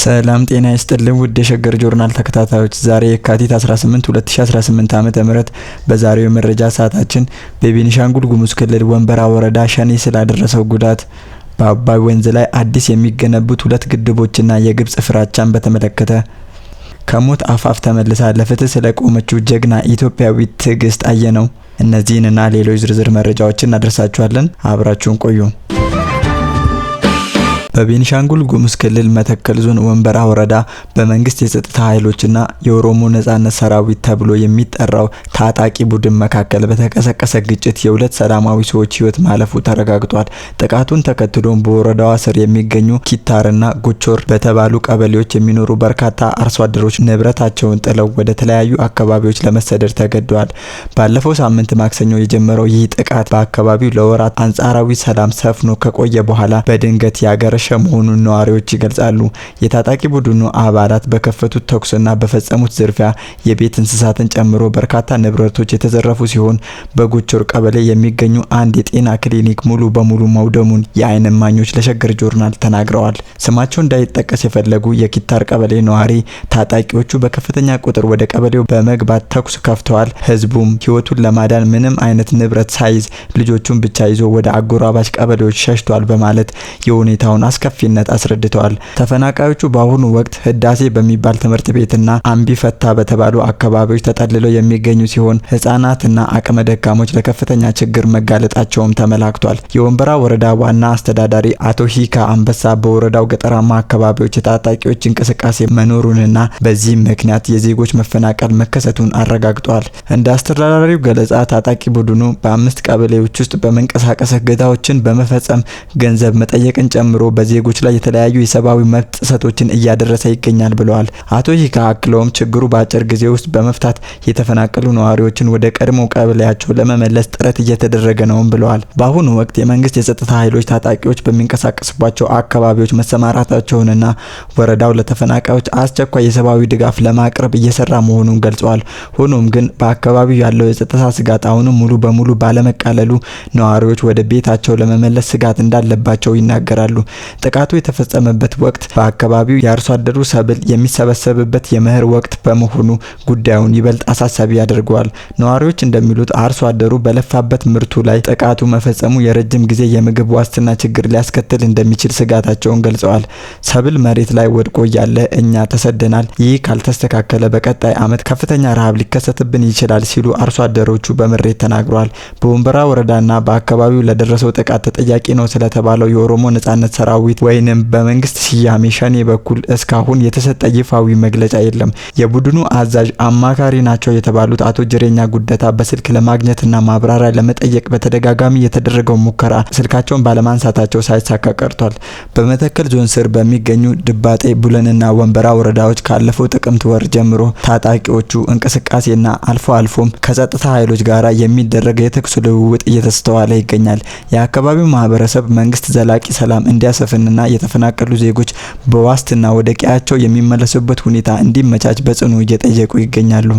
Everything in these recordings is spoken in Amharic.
ሰላም ጤና ይስጥልን ውድ የሸገር ጆርናል ተከታታዮች፣ ዛሬ የካቲት 18 2018 ዓ.ም በዛሬው መረጃ ሰዓታችን በቤኒሻንጉል ጉሙዝ ክልል ወንበራ ወረዳ ሸኔ ስላደረሰው ጉዳት፣ በአባይ ወንዝ ላይ አዲስ የሚገነቡት ሁለት ግድቦችና የግብጽ ፍራቻን በተመለከተ፣ ከሞት አፋፍ ተመልሳ ለፍትህ ስለቆመችው ጀግና ኢትዮጵያዊት ትዕግስት አየነው፣ እነዚህንና ሌሎች ዝርዝር መረጃዎችን እናደርሳችኋለን። አብራችሁን ቆዩ። በቤኒሻንጉል ጉሙዝ ክልል መተከል ዞን ወንበራ ወረዳ በመንግስት የጸጥታ ኃይሎችና የኦሮሞ ነጻነት ሰራዊት ተብሎ የሚጠራው ታጣቂ ቡድን መካከል በተቀሰቀሰ ግጭት የሁለት ሰላማዊ ሰዎች ህይወት ማለፉ ተረጋግጧል። ጥቃቱን ተከትሎም በወረዳዋ ስር የሚገኙ ኪታርና ጉቾር በተባሉ ቀበሌዎች የሚኖሩ በርካታ አርሶ አደሮች ንብረታቸውን ጥለው ወደ ተለያዩ አካባቢዎች ለመሰደድ ተገደዋል። ባለፈው ሳምንት ማክሰኞ የጀመረው ይህ ጥቃት በአካባቢው ለወራት አንጻራዊ ሰላም ሰፍኖ ከቆየ በኋላ በድንገት ያገረሸ መሆኑን ነዋሪዎች ይገልጻሉ። የታጣቂ ቡድኑ አባላት በከፈቱት ተኩስና በፈጸሙት ዝርፊያ የቤት እንስሳትን ጨምሮ በርካታ ንብረቶች የተዘረፉ ሲሆን በጉቾር ቀበሌ የሚገኙ አንድ የጤና ክሊኒክ ሙሉ በሙሉ መውደሙን የዓይን እማኞች ለሸገር ጆርናል ተናግረዋል። ስማቸው እንዳይጠቀስ የፈለጉ የኪታር ቀበሌ ነዋሪ ታጣቂዎቹ በከፍተኛ ቁጥር ወደ ቀበሌው በመግባት ተኩስ ከፍተዋል። ህዝቡም ህይወቱን ለማዳን ምንም አይነት ንብረት ሳይዝ ልጆቹን ብቻ ይዞ ወደ አጎራባች ቀበሌዎች ሸሽቷል በማለት የሁኔታውን አስከፊነት አስረድተዋል። ተፈናቃዮቹ በአሁኑ ወቅት ህዳሴ በሚባል ትምህርት ቤትና አምቢፈታ በተባሉ አካባቢዎች ተጠልለው የሚገኙ ሲሆን ህጻናትና አቅመ ደካሞች ለከፍተኛ ችግር መጋለጣቸውም ተመላክቷል። የወንበራ ወረዳ ዋና አስተዳዳሪ አቶ ሂካ አንበሳ በወረዳው ገጠራማ አካባቢዎች የታጣቂዎች እንቅስቃሴ መኖሩንና በዚህ ምክንያት የዜጎች መፈናቀል መከሰቱን አረጋግጧል። እንደ አስተዳዳሪው ገለጻ ታጣቂ ቡድኑ በ5 ቀበሌዎች ውስጥ በመንቀሳቀስ እገታዎችን በመፈጸም ገንዘብ መጠየቅን ጨምሮ በዜጎች ላይ የተለያዩ የሰብአዊ መብት ጥሰቶችን እያደረሰ ይገኛል ብለዋል። አቶ ሂካ አክለውም ችግሩ በአጭር ጊዜ ውስጥ በመፍታት የተፈናቀሉ ነዋሪዎችን ወደ ቀድሞ ቀበሌያቸው ለመመለስ ጥረት እየተደረገ ነውም ብለዋል። በአሁኑ ወቅት የመንግስት የጸጥታ ኃይሎች ታጣቂዎች በሚንቀሳቀሱባቸው አካባቢዎች መሰማራታቸውንና ወረዳው ለተፈናቃዮች አስቸኳይ የሰብአዊ ድጋፍ ለማቅረብ እየሰራ መሆኑን ገልጸዋል። ሆኖም ግን በአካባቢው ያለው የጸጥታ ስጋት አሁንም ሙሉ በሙሉ ባለመቃለሉ ነዋሪዎች ወደ ቤታቸው ለመመለስ ስጋት እንዳለባቸው ይናገራሉ። ጥቃቱ የተፈጸመበት ወቅት በአካባቢው የአርሶ አደሩ ሰብል የሚሰበሰብበት የመኸር ወቅት በመሆኑ ጉዳዩን ይበልጥ አሳሳቢ ያደርገዋል። ነዋሪዎች እንደሚሉት አርሶ አደሩ በለፋበት ምርቱ ላይ ጥቃቱ መፈጸሙ የረጅም ጊዜ የምግብ ዋስትና ችግር ሊያስከትል እንደሚችል ስጋታቸውን ገልጸዋል። ሰብል መሬት ላይ ወድቆ ያለ እኛ ተሰደናል። ይህ ካልተስተካከለ በቀጣይ ዓመት ከፍተኛ ረሃብ ሊከሰትብን ይችላል ሲሉ አርሶ አደሮቹ በምሬት ተናግረዋል። በወንበራ ወረዳና በአካባቢው ለደረሰው ጥቃት ተጠያቂ ነው ስለተባለው የኦሮሞ ነጻነት ሰራዊት ወይንም በመንግስት ስያሜ ሸኔ በኩል እስካሁን የተሰጠ ይፋዊ መግለጫ የለም። የቡድኑ አዛዥ አማካሪ ናቸው የተባሉት አቶ ጅሬኛ ጉደታ በስልክ ለማግኘትና ማብራሪያ ለመጠየቅ በተደጋጋሚ የተደረገው ሙከራ ስልካቸውን ባለማንሳታቸው ሳይሳካ ቀርቷል። በመተከል ዞን ስር በሚገኙ ድባጤ፣ ቡለንና ወንበራ ወረዳዎች ካለፈው ጥቅምት ወር ጀምሮ ታጣቂዎቹ እንቅስቃሴና አልፎ አልፎም ከጸጥታ ኃይሎች ጋራ የሚደረግ የተኩስ ልውውጥ እየተስተዋለ ይገኛል። የአካባቢው ማህበረሰብ መንግስት ዘላቂ ሰላም እንዲያሰፍንና የተፈናቀሉ ዜጎች በዋስትና ወደ ቀያቸው የሚመለሱበት ሁኔታ እንዲመቻች በጽኑ እየጠየቁ ይገኛሉ።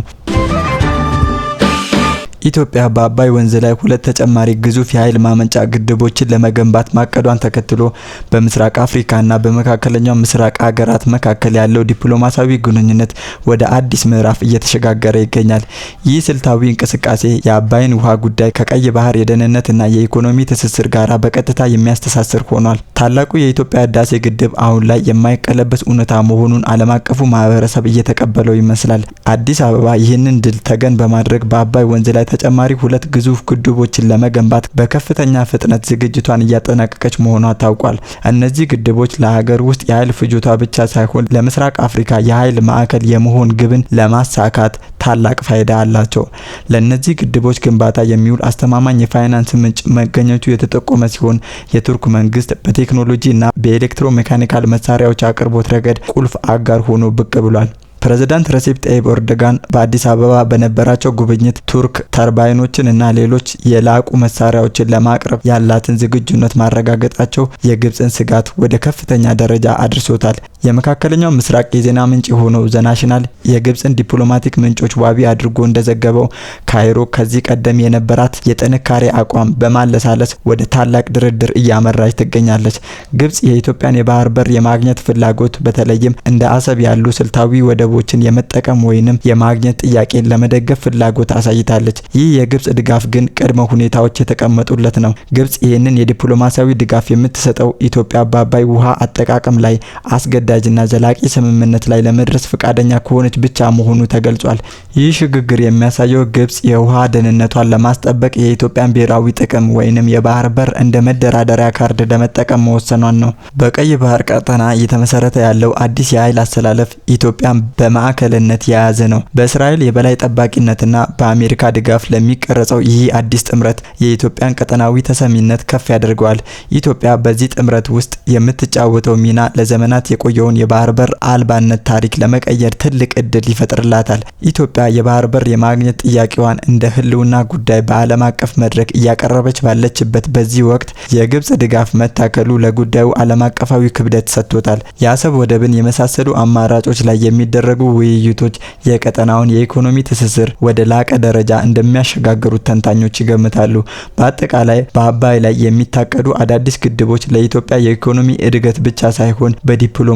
ኢትዮጵያ በአባይ ወንዝ ላይ ሁለት ተጨማሪ ግዙፍ የኃይል ማመንጫ ግድቦችን ለመገንባት ማቀዷን ተከትሎ በምስራቅ አፍሪካና በመካከለኛው ምስራቅ ሀገራት መካከል ያለው ዲፕሎማሲያዊ ግንኙነት ወደ አዲስ ምዕራፍ እየተሸጋገረ ይገኛል። ይህ ስልታዊ እንቅስቃሴ የአባይን ውሃ ጉዳይ ከቀይ ባህር የደህንነትና የኢኮኖሚ ትስስር ጋር በቀጥታ የሚያስተሳስር ሆኗል። ታላቁ የኢትዮጵያ ህዳሴ ግድብ አሁን ላይ የማይቀለበስ እውነታ መሆኑን ዓለም አቀፉ ማህበረሰብ እየተቀበለው ይመስላል። አዲስ አበባ ይህንን ድል ተገን በማድረግ በአባይ ወንዝ ላይ ተጨማሪ ሁለት ግዙፍ ግድቦችን ለመገንባት በከፍተኛ ፍጥነት ዝግጅቷን እያጠናቀቀች መሆኗ ታውቋል። እነዚህ ግድቦች ለሀገር ውስጥ የኃይል ፍጆታ ብቻ ሳይሆን ለምስራቅ አፍሪካ የኃይል ማዕከል የመሆን ግብን ለማሳካት ታላቅ ፋይዳ አላቸው። ለእነዚህ ግድቦች ግንባታ የሚውል አስተማማኝ የፋይናንስ ምንጭ መገኘቱ የተጠቆመ ሲሆን የቱርክ መንግስት በቴክኖሎጂ እና በኤሌክትሮሜካኒካል መሳሪያዎች አቅርቦት ረገድ ቁልፍ አጋር ሆኖ ብቅ ብሏል። ፕሬዝዳንት ረሲፕ ጣይብ ኤርዶጋን በአዲስ አበባ በነበራቸው ጉብኝት ቱርክ ተርባይኖችን እና ሌሎች የላቁ መሳሪያዎችን ለማቅረብ ያላትን ዝግጁነት ማረጋገጣቸው የግብጽን ስጋት ወደ ከፍተኛ ደረጃ አድርሶታል። የመካከለኛው ምስራቅ የዜና ምንጭ የሆነው ዘናሽናል የግብጽን ዲፕሎማቲክ ምንጮች ዋቢ አድርጎ እንደዘገበው ካይሮ ከዚህ ቀደም የነበራት የጥንካሬ አቋም በማለሳለስ ወደ ታላቅ ድርድር እያመራች ትገኛለች። ግብጽ የኢትዮጵያን የባህር በር የማግኘት ፍላጎት በተለይም እንደ አሰብ ያሉ ስልታዊ ወደቦችን የመጠቀም ወይንም የማግኘት ጥያቄን ለመደገፍ ፍላጎት አሳይታለች። ይህ የግብጽ ድጋፍ ግን ቅድመ ሁኔታዎች የተቀመጡለት ነው። ግብጽ ይህንን የዲፕሎማሲያዊ ድጋፍ የምትሰጠው ኢትዮጵያ በአባይ ውሃ አጠቃቀም ላይ አስገዳጅና ዘላቂ ስምምነት ላይ ለመድረስ ፈቃደኛ ከሆነች ብቻ መሆኑ ተገልጿል። ይህ ሽግግር የሚያሳየው ግብጽ የውሃ ደህንነቷን ለማስጠበቅ የኢትዮጵያን ብሔራዊ ጥቅም ወይንም የባህር በር እንደ መደራደሪያ ካርድ ለመጠቀም መወሰኗን ነው። በቀይ ባህር ቀጠና እየተመሰረተ ያለው አዲስ የኃይል አሰላለፍ ኢትዮጵያን በማዕከልነት የያዘ ነው። በእስራኤል የበላይ ጠባቂነትና በአሜሪካ ድጋፍ ለሚቀረጸው ይህ አዲስ ጥምረት የኢትዮጵያን ቀጠናዊ ተሰሚነት ከፍ ያደርገዋል። ኢትዮጵያ በዚህ ጥምረት ውስጥ የምትጫወተው ሚና ለዘመናት የቆየውን የባህር በር አልባነት ታሪክ ለመቀየር ትልቅ እድል ይፈጥርላታል። ኢትዮጵያ የባህር በር የማግኘት ጥያቄዋን እንደ ህልውና ጉዳይ በዓለም አቀፍ መድረክ እያቀረበች ባለችበት በዚህ ወቅት የግብጽ ድጋፍ መታከሉ ለጉዳዩ ዓለም አቀፋዊ ክብደት ሰጥቶታል። የአሰብ ወደብን የመሳሰሉ አማራጮች ላይ የሚደረጉ ውይይቶች የቀጠናውን የኢኮኖሚ ትስስር ወደ ላቀ ደረጃ እንደሚያሸጋግሩት ተንታኞች ይገምታሉ። በአጠቃላይ በአባይ ላይ የሚታቀዱ አዳዲስ ግድቦች ለኢትዮጵያ የኢኮኖሚ እድገት ብቻ ሳይሆን በዲፕሎማሲያዊው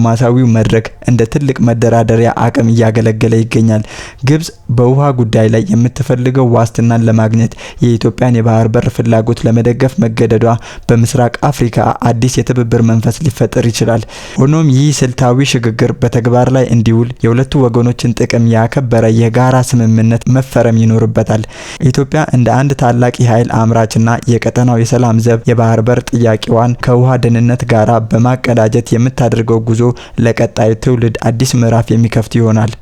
መድረክ እንደ ትልቅ መደራደሪያ አቅም እያገለገለ ይገኛል። ግብጽ በውሃ ጉዳይ ላይ የምትፈልገው ዋስትናን ለማግኘት የኢትዮጵያን የባህር በር ፍላጎት ለመደገፍ መገደዷ በምስራቅ አፍሪካ አዲስ የትብብር መንፈስ ሊፈጠር ይችላል። ሆኖም ይህ ስልታዊ ሽግግር በተግባር ላይ እንዲውል የሁለቱ ወገኖችን ጥቅም ያከበረ የጋራ ስምምነት መፈረም ይኖርበታል። ኢትዮጵያ እንደ አንድ ታላቅ የኃይል አምራችና የቀጠናው የሰላም ዘብ የባህር በር ጥያቄዋን ከውሃ ደህንነት ጋራ በማቀዳጀት የምታደርገው ጉዞ ለቀጣዩ ትውልድ አዲስ ምዕራፍ የሚከፍት ይሆናል።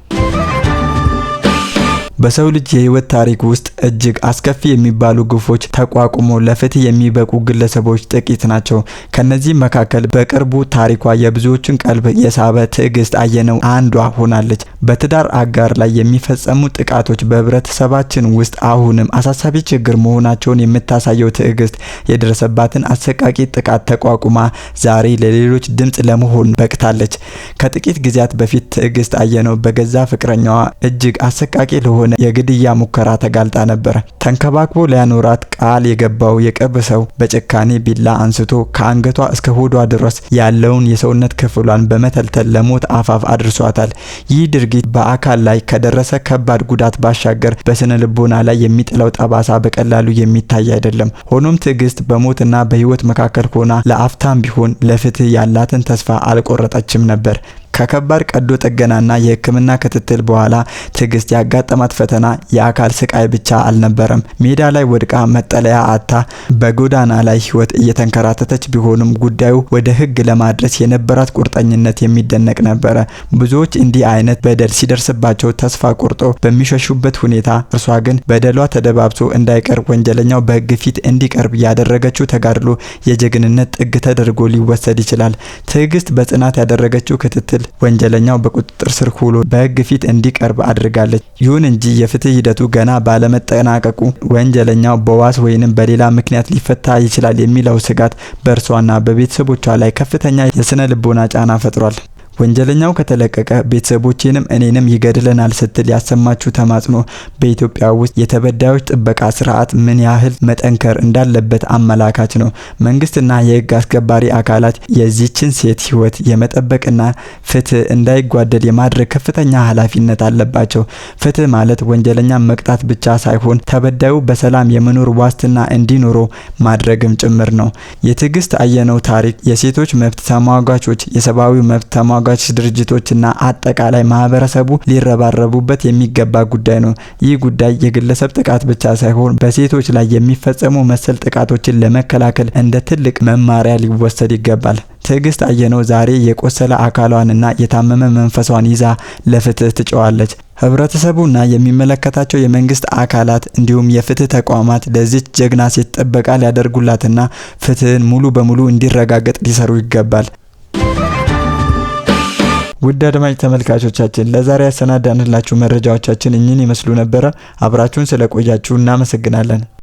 በሰው ልጅ የህይወት ታሪክ ውስጥ እጅግ አስከፊ የሚባሉ ግፎች ተቋቁሞ ለፍትህ የሚበቁ ግለሰቦች ጥቂት ናቸው። ከነዚህ መካከል በቅርቡ ታሪኳ የብዙዎችን ቀልብ የሳበ ትዕግስት አየነው አንዷ ሆናለች። በትዳር አጋር ላይ የሚፈጸሙ ጥቃቶች በህብረተሰባችን ውስጥ አሁንም አሳሳቢ ችግር መሆናቸውን የምታሳየው ትዕግስት የደረሰባትን አሰቃቂ ጥቃት ተቋቁማ ዛሬ ለሌሎች ድምጽ ለመሆን በቅታለች። ከጥቂት ጊዜያት በፊት ትዕግስት አየነው በገዛ ፍቅረኛዋ እጅግ አሰቃቂ ለሆነ የግድያ ሙከራ ተጋልጣ ነበር። ተንከባክቦ ሊያኖራት ቃል የገባው የቅርብ ሰው በጭካኔ ቢላ አንስቶ ከአንገቷ እስከ ሆዷ ድረስ ያለውን የሰውነት ክፍሏን በመተልተል ለሞት አፋፍ አድርሷታል። ይህ ድርጊት በአካል ላይ ከደረሰ ከባድ ጉዳት ባሻገር በስነ ልቦና ላይ የሚጥለው ጠባሳ በቀላሉ የሚታይ አይደለም። ሆኖም ትዕግስት በሞትና በህይወት መካከል ሆና ለአፍታም ቢሆን ለፍትህ ያላትን ተስፋ አልቆረጠችም ነበር። ከከባድ ቀዶ ጥገናና የህክምና ክትትል በኋላ ትዕግስት ያጋጠማት ፈተና የአካል ስቃይ ብቻ አልነበረም። ሜዳ ላይ ወድቃ መጠለያ አታ በጎዳና ላይ ህይወት እየተንከራተተች ቢሆንም ጉዳዩ ወደ ህግ ለማድረስ የነበራት ቁርጠኝነት የሚደነቅ ነበረ። ብዙዎች እንዲህ አይነት በደል ሲደርስባቸው ተስፋ ቆርጦ በሚሸሹበት ሁኔታ እርሷ ግን በደሏ ተደባብሶ እንዳይቀር ወንጀለኛው በህግ ፊት እንዲቀርብ ያደረገችው ተጋድሎ የጀግንነት ጥግ ተደርጎ ሊወሰድ ይችላል። ትዕግስት በጽናት ያደረገችው ክትትል ወንጀለኛው በቁጥጥር ስር ሆኖ በህግ ፊት እንዲቀርብ አድርጋለች። ይሁን እንጂ የፍትህ ሂደቱ ገና ባለመጠናቀቁ ወንጀለኛው በዋስ ወይንም በሌላ ምክንያት ሊፈታ ይችላል የሚለው ስጋት በእርሷና በቤተሰቦቿ ላይ ከፍተኛ የስነ ልቦና ጫና ፈጥሯል። ወንጀለኛው ከተለቀቀ ቤተሰቦቼንም እኔንም ይገድለናል ስትል ያሰማችው ተማጽኖ በኢትዮጵያ ውስጥ የተበዳዮች ጥበቃ ስርዓት ምን ያህል መጠንከር እንዳለበት አመላካች ነው። መንግስትና የህግ አስከባሪ አካላት የዚችን ሴት ህይወት የመጠበቅና ፍትህ እንዳይጓደል የማድረግ ከፍተኛ ኃላፊነት አለባቸው። ፍትህ ማለት ወንጀለኛ መቅጣት ብቻ ሳይሆን ተበዳዩ በሰላም የመኖር ዋስትና እንዲኖረው ማድረግም ጭምር ነው። የትዕግስት አየነው ታሪክ የሴቶች መብት ተሟጋቾች፣ የሰብአዊ መብት ተሟጋቾች ድርጅቶችና አጠቃላይ ማህበረሰቡ ሊረባረቡበት የሚገባ ጉዳይ ነው። ይህ ጉዳይ የግለሰብ ጥቃት ብቻ ሳይሆን በሴቶች ላይ የሚፈጸሙ መሰል ጥቃቶችን ለመከላከል እንደ ትልቅ መማሪያ ሊወሰድ ይገባል። ትዕግስት አየነው ዛሬ የቆሰለ አካሏንና የታመመ መንፈሷን ይዛ ለፍትህ ትጮኻለች። ህብረተሰቡና የሚመለከታቸው የመንግስት አካላት እንዲሁም የፍትህ ተቋማት ለዚች ጀግና ሴት ጥበቃ ሊያደርጉላትና ፍትህን ሙሉ በሙሉ እንዲረጋገጥ ሊሰሩ ይገባል። ውድ አድማጭ ተመልካቾቻችን ለዛሬ ያሰናዳንላችሁ መረጃዎቻችን እኚህን ይመስሉ ነበር። አብራችሁን ስለቆያችሁ እናመሰግናለን።